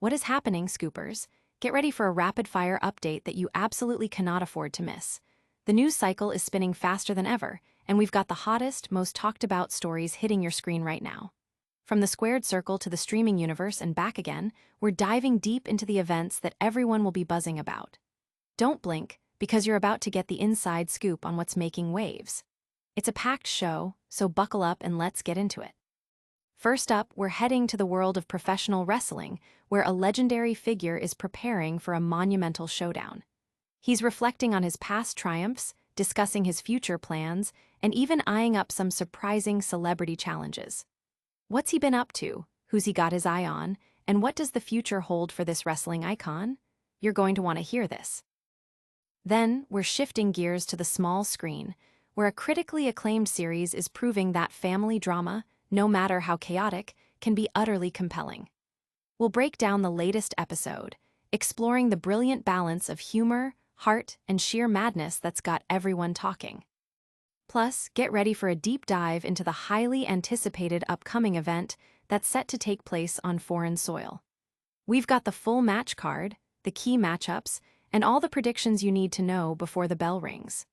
What is happening, Scoopers? Get ready for a rapid-fire update that you absolutely cannot afford to miss. The news cycle is spinning faster than ever, and we've got the hottest, most talked-about stories hitting your screen right now. From the squared circle to the streaming universe and back again, we're diving deep into the events that everyone will be buzzing about. Don't blink, because you're about to get the inside scoop on what's making waves. It's a packed show, so buckle up and let's get into it. First up, we're heading to the world of professional wrestling, where a legendary figure is preparing for a monumental showdown. He's reflecting on his past triumphs, discussing his future plans, and even eyeing up some surprising celebrity challenges. What's he been up to? Who's he got his eye on? And what does the future hold for this wrestling icon? You're going to want to hear this. Then, we're shifting gears to the small screen, where a critically acclaimed series is proving that family drama, no matter how chaotic, can be utterly compelling. We'll break down the latest episode, exploring the brilliant balance of humor, heart, and sheer madness that's got everyone talking. Plus, get ready for a deep dive into the highly anticipated upcoming event that's set to take place on foreign soil. We've got the full match card, the key matchups, and all the predictions you need to know before the bell rings.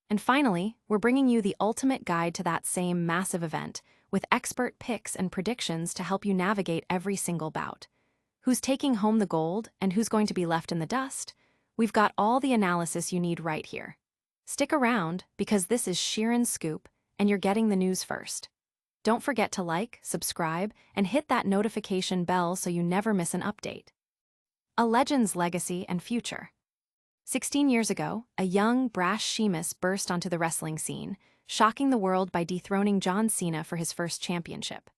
And finally, we're bringing you the ultimate guide to that same massive event, with expert picks and predictions to help you navigate every single bout. Who's taking home the gold and who's going to be left in the dust? We've got all the analysis you need right here. Stick around, because this is Sheeran's Scoop, and you're getting the news first. Don't forget to like, subscribe, and hit that notification bell so you never miss an update. A legend's legacy and future. 16 years ago, a young, brash Sheamus burst onto the wrestling scene, shocking the world by dethroning John Cena for his first championship.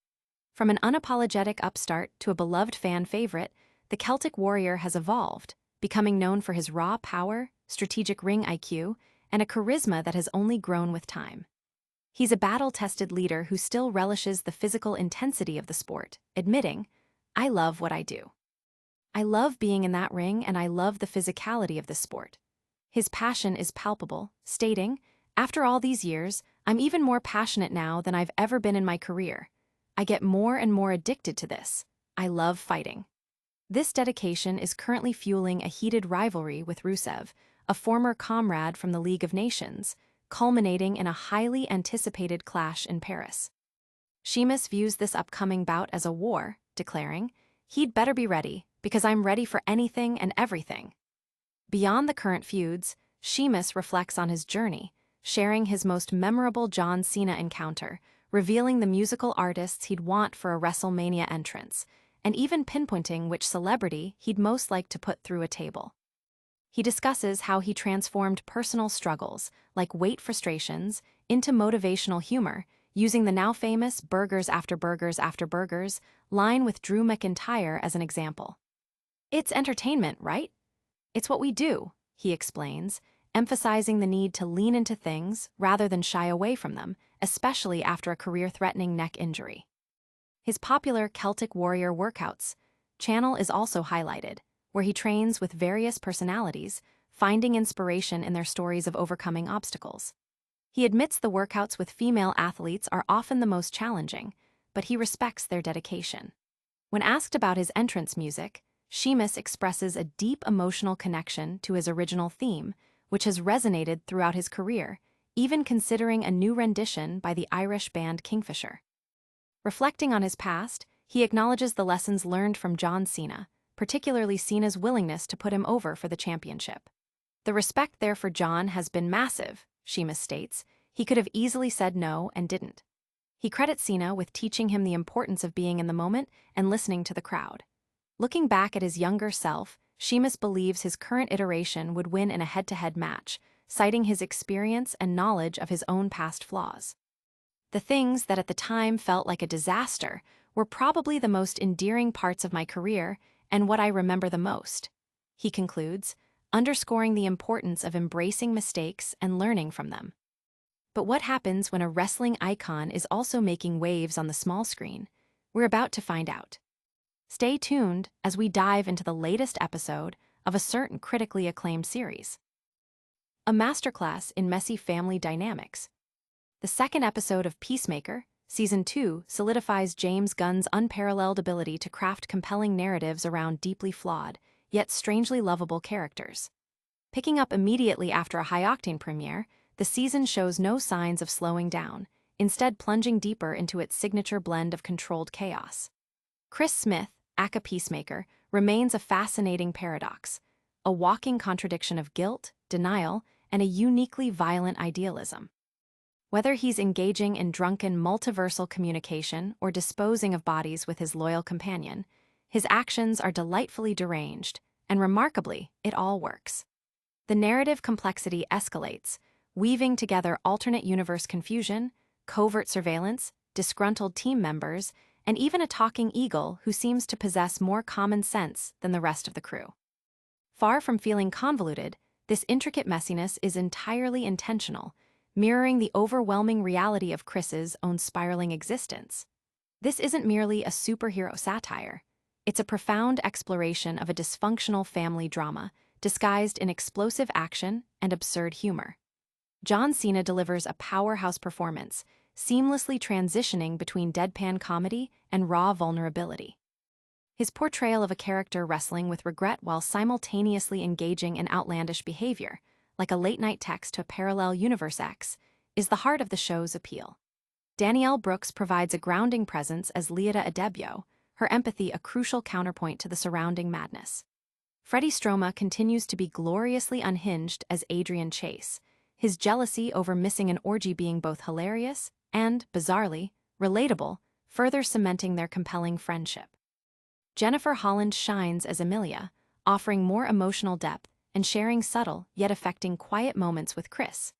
From an unapologetic upstart to a beloved fan favorite, the Celtic Warrior has evolved, becoming known for his raw power, strategic ring IQ, and a charisma that has only grown with time. He's a battle-tested leader who still relishes the physical intensity of the sport, admitting, "I love what I do. I love being in that ring and I love the physicality of this sport." His passion is palpable, stating, "After all these years, I'm even more passionate now than I've ever been in my career. I get more and more addicted to this. I love fighting." This dedication is currently fueling a heated rivalry with Rusev, a former comrade from the League of Nations, culminating in a highly anticipated clash in Paris. Sheamus views this upcoming bout as a war, declaring, "He'd better be ready, because I'm ready for anything and everything." Beyond the current feuds, Sheamus reflects on his journey, sharing his most memorable John Cena encounter, revealing the musical artists he'd want for a WrestleMania entrance, and even pinpointing which celebrity he'd most like to put through a table. He discusses how he transformed personal struggles, like weight frustrations, into motivational humor, using the now famous "burgers after burgers after burgers" line with Drew McIntyre as an example. "It's entertainment, right? It's what we do," he explains, emphasizing the need to lean into things rather than shy away from them, especially after a career-threatening neck injury. His popular Celtic Warrior workouts channel is also highlighted, where he trains with various personalities, finding inspiration in their stories of overcoming obstacles. He admits the workouts with female athletes are often the most challenging, but he respects their dedication. When asked about his entrance music, Sheamus expresses a deep emotional connection to his original theme, which has resonated throughout his career, even considering a new rendition by the Irish band Kingfisher. Reflecting on his past, he acknowledges the lessons learned from John Cena, particularly Cena's willingness to put him over for the championship. "The respect there for John has been massive," Sheamus states. "He could have easily said no and didn't." He credits Cena with teaching him the importance of being in the moment and listening to the crowd. Looking back at his younger self, Sheamus believes his current iteration would win in a head-to-head match, citing his experience and knowledge of his own past flaws. "The things that at the time felt like a disaster were probably the most endearing parts of my career and what I remember the most," he concludes, underscoring the importance of embracing mistakes and learning from them. But what happens when a wrestling icon is also making waves on the small screen? We're about to find out. Stay tuned as we dive into the latest episode of a certain critically acclaimed series. A masterclass in messy family dynamics. The second episode of Peacemaker, Season 2 solidifies James Gunn's unparalleled ability to craft compelling narratives around deeply flawed, yet strangely lovable characters. Picking up immediately after a high-octane premiere, the season shows no signs of slowing down, instead plunging deeper into its signature blend of controlled chaos. Chris Smith, aka Peacemaker, remains a fascinating paradox, a walking contradiction of guilt, denial, and a uniquely violent idealism. Whether he's engaging in drunken multiversal communication or disposing of bodies with his loyal companion, his actions are delightfully deranged, and remarkably, it all works. The narrative complexity escalates, weaving together alternate universe confusion, covert surveillance, disgruntled team members, and even a talking eagle who seems to possess more common sense than the rest of the crew. Far from feeling convoluted, this intricate messiness is entirely intentional, mirroring the overwhelming reality of Chris's own spiraling existence. This isn't merely a superhero satire. It's a profound exploration of a dysfunctional family drama, disguised in explosive action and absurd humor. John Cena delivers a powerhouse performance, seamlessly transitioning between deadpan comedy and raw vulnerability. His portrayal of a character wrestling with regret while simultaneously engaging in outlandish behavior, like a late-night text to a parallel universe X, is the heart of the show's appeal. Danielle Brooks provides a grounding presence as Leota Adebio, her empathy a crucial counterpoint to the surrounding madness. Freddie Stroma continues to be gloriously unhinged as Adrian Chase, his jealousy over missing an orgy being both hilarious and, bizarrely, relatable, further cementing their compelling friendship. Jennifer Holland shines as Amelia, offering more emotional depth and sharing subtle yet affecting quiet moments with Chris.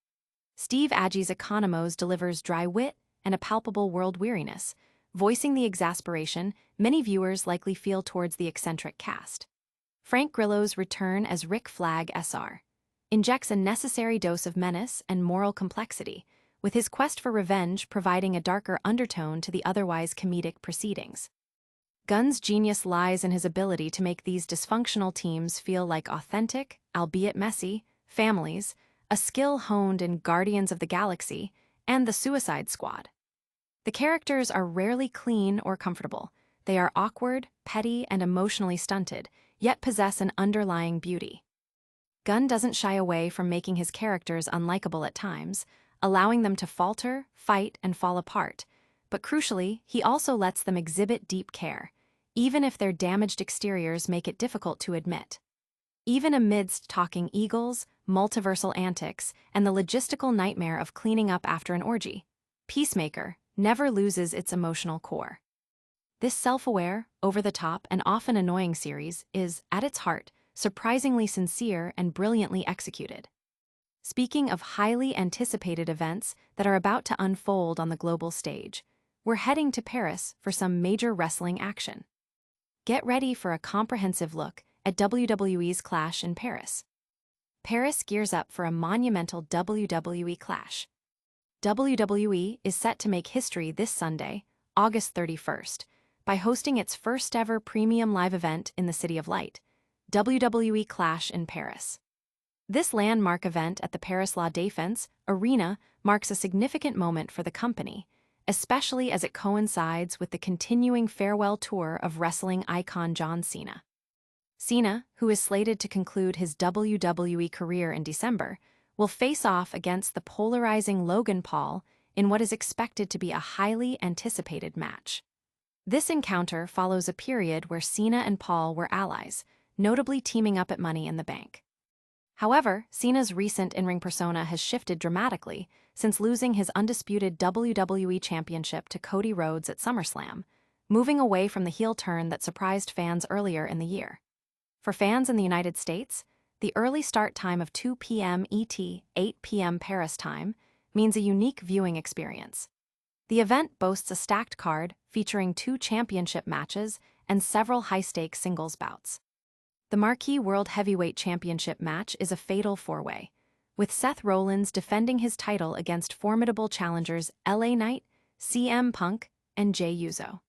Steve Agee's Economos delivers dry wit and a palpable world weariness, voicing the exasperation many viewers likely feel towards the eccentric cast. Frank Grillo's return as Rick Flag SR injects a necessary dose of menace and moral complexity, with his quest for revenge providing a darker undertone to the otherwise comedic proceedings. Gunn's genius lies in his ability to make these dysfunctional teams feel like authentic, albeit messy, families, a skill honed in Guardians of the Galaxy and the Suicide Squad. The characters are rarely clean or comfortable. They are awkward, petty, and emotionally stunted, yet possess an underlying beauty. Gunn doesn't shy away from making his characters unlikable at times, allowing them to falter, fight, and fall apart, but crucially, he also lets them exhibit deep care, even if their damaged exteriors make it difficult to admit. Even amidst talking eagles, multiversal antics, and the logistical nightmare of cleaning up after an orgy, Peacemaker never loses its emotional core. This self-aware, over-the-top, and often annoying series is, at its heart, surprisingly sincere and brilliantly executed. Speaking of highly anticipated events that are about to unfold on the global stage, we're heading to Paris for some major wrestling action. Get ready for a comprehensive look at WWE's Clash in Paris. Paris gears up for a monumental WWE Clash. WWE is set to make history this Sunday, August 31st, by hosting its first-ever premium live event in the City of Light, WWE Clash in Paris. This landmark event at the Paris La Défense Arena marks a significant moment for the company, especially as it coincides with the continuing farewell tour of wrestling icon John Cena. Cena, who is slated to conclude his WWE career in December, will face off against the polarizing Logan Paul in what is expected to be a highly anticipated match. This encounter follows a period where Cena and Paul were allies, notably teaming up at Money in the Bank. However, Cena's recent in-ring persona has shifted dramatically since losing his undisputed WWE Championship to Cody Rhodes at SummerSlam, moving away from the heel turn that surprised fans earlier in the year. For fans in the United States, the early start time of 2 p.m. ET, 8 p.m. Paris time, means a unique viewing experience. The event boasts a stacked card featuring 2 championship matches and several high-stakes singles bouts. The Marquee World Heavyweight Championship match is a fatal 4-way, with Seth Rollins defending his title against formidable challengers LA Knight, CM Punk, and Jey Uso.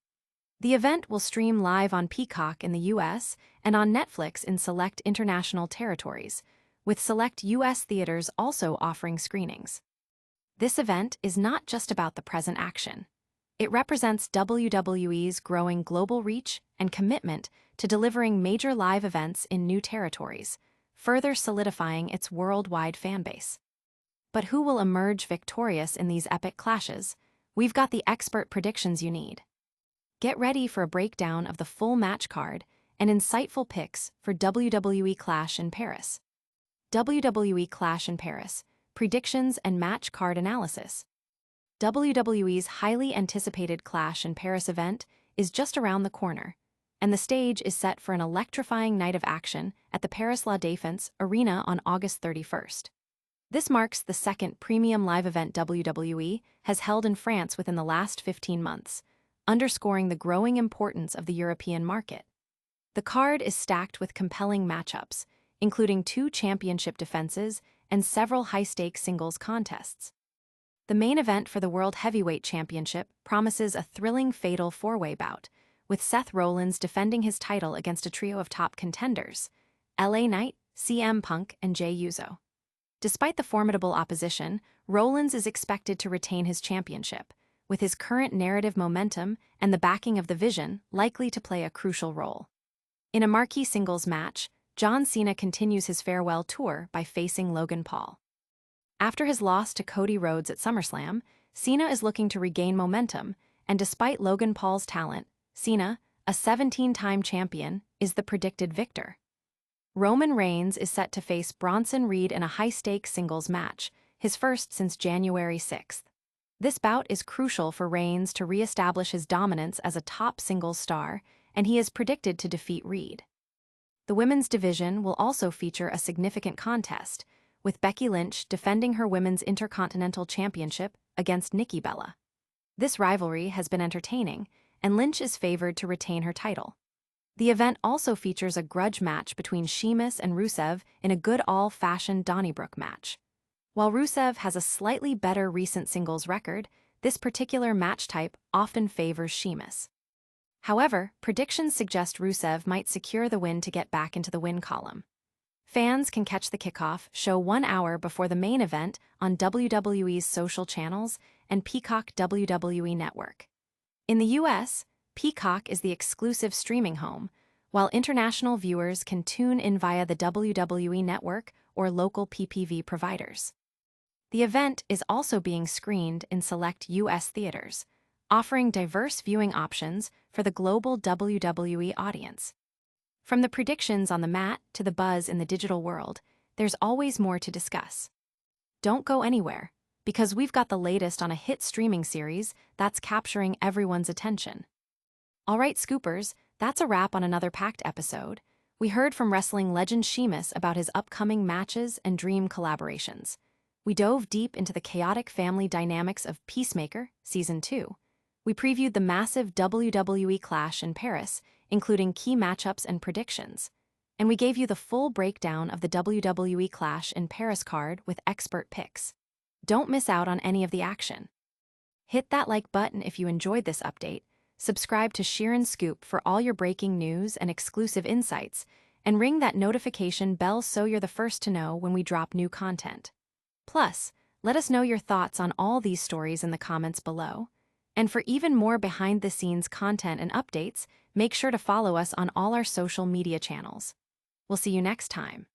The event will stream live on Peacock in the US and on Netflix in select international territories, with select US theaters also offering screenings. This event is not just about the present action. It represents WWE's growing global reach and commitment to delivering major live events in new territories, further solidifying its worldwide fanbase. But who will emerge victorious in these epic clashes? We've got the expert predictions you need. Get ready for a breakdown of the full match card and insightful picks for WWE Clash in Paris. WWE Clash in Paris, predictions and match card analysis. WWE's highly anticipated Clash in Paris event is just around the corner, and the stage is set for an electrifying night of action at the Paris La Défense Arena on August 31st. This marks the second premium live event WWE has held in France within the last 15 months, underscoring the growing importance of the European market. The card is stacked with compelling matchups, including 2 championship defenses and several high-stakes singles contests. The main event for the World Heavyweight Championship promises a thrilling fatal 4-way bout, with Seth Rollins defending his title against a trio of top contenders, LA Knight, CM Punk, and Jey Uso. Despite the formidable opposition, Rollins is expected to retain his championship, with his current narrative momentum and the backing of the Vision likely to play a crucial role. In a marquee singles match, John Cena continues his farewell tour by facing Logan Paul. After his loss to Cody Rhodes at SummerSlam, Cena is looking to regain momentum, and despite Logan Paul's talent, Cena, a 17-time champion, is the predicted victor. Roman Reigns is set to face Bronson Reed in a high-stakes singles match, his first since January 6th. This bout is crucial for Reigns to re-establish his dominance as a top singles star, and he is predicted to defeat Reed. The women's division will also feature a significant contest, with Becky Lynch defending her Women's Intercontinental Championship against Nikki Bella. This rivalry has been entertaining, and Lynch is favored to retain her title. The event also features a grudge match between Sheamus and Rusev in a good all-fashioned Donnybrook match. While Rusev has a slightly better recent singles record, this particular match type often favors Sheamus. However, predictions suggest Rusev might secure the win to get back into the win column. Fans can catch the kickoff show 1 hour before the main event on WWE's social channels and Peacock WWE Network. In the US, Peacock is the exclusive streaming home, while international viewers can tune in via the WWE Network or local PPV providers. The event is also being screened in select US theaters, offering diverse viewing options for the global WWE audience. From the predictions on the mat to the buzz in the digital world, there's always more to discuss. Don't go anywhere, because we've got the latest on a hit streaming series that's capturing everyone's attention. All right, Scoopers, that's a wrap on another packed episode. We heard from wrestling legend Sheamus about his upcoming matches and dream collaborations. We dove deep into the chaotic family dynamics of Peacemaker, Season 2. We previewed the massive WWE Clash in Paris, including key matchups and predictions. And we gave you the full breakdown of the WWE Clash in Paris card with expert picks. Don't miss out on any of the action. Hit that like button if you enjoyed this update, subscribe to Sheeran Scoop for all your breaking news and exclusive insights, and ring that notification bell so you're the first to know when we drop new content. Plus, let us know your thoughts on all these stories in the comments below. And for even more behind-the-scenes content and updates, make sure to follow us on all our social media channels. We'll see you next time.